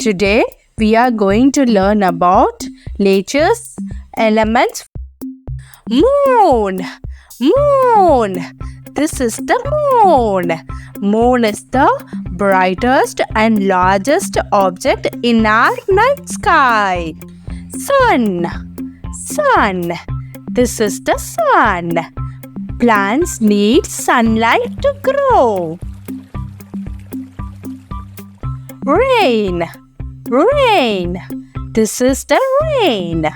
Today we are going to learn about nature's elements. Moon. Moon. This is the moon. Moon is the brightest and largest object in our night sky. Sun. Sun. This is the sun. Plants need sunlight to grow. Rain. Rain. This is the rain.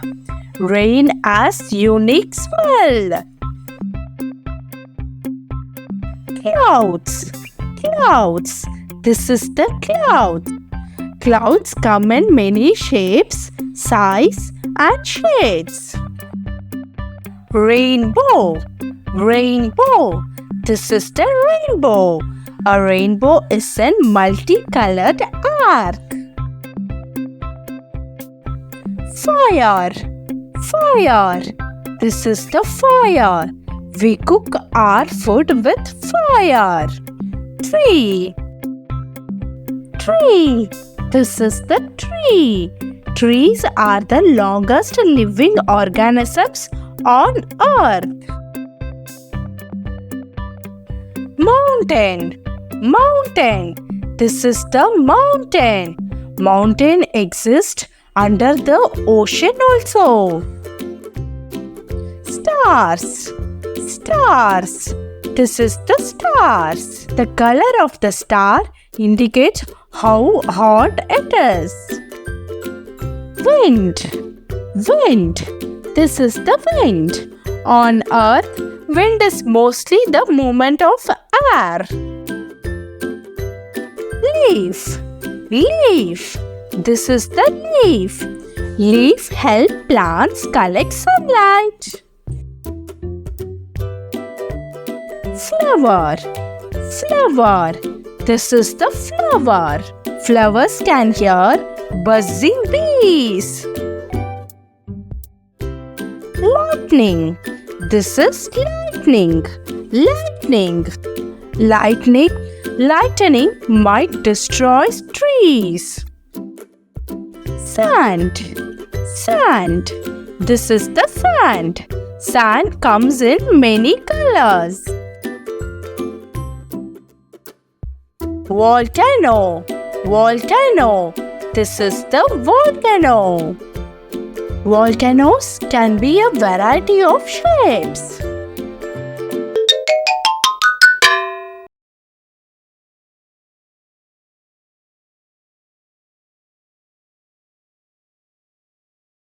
Rain has unique smell. Clouds. Clouds. This is the cloud. Clouds come in many shapes, size, and shades. Rainbow. Rainbow. This is the rainbow. A rainbow is a multicolored arc. Fire. Fire. This is the fire. We cook our food with fire. Tree. Tree. This is the tree. Trees are the longest living organisms on earth. Mountain. Mountain. This is the mountain. Mountain exists under the ocean also. Stars. Stars. This is the stars. The color of the star indicates how hot it is. Wind. Wind. This is the wind. On earth, wind is mostly the movement of air. Leaf. Leaf. This is the leaf. Leaf help plants collect sunlight. Flower. Flower. This is the flower. Flowers can hear buzzing bees. Lightning. This is lightning. Lightning. Lightning might destroy trees. Sand. Sand. This is the sand. Sand comes in many colors. Volcano. Volcano. This is the volcano. Volcanoes can be a variety of shapes.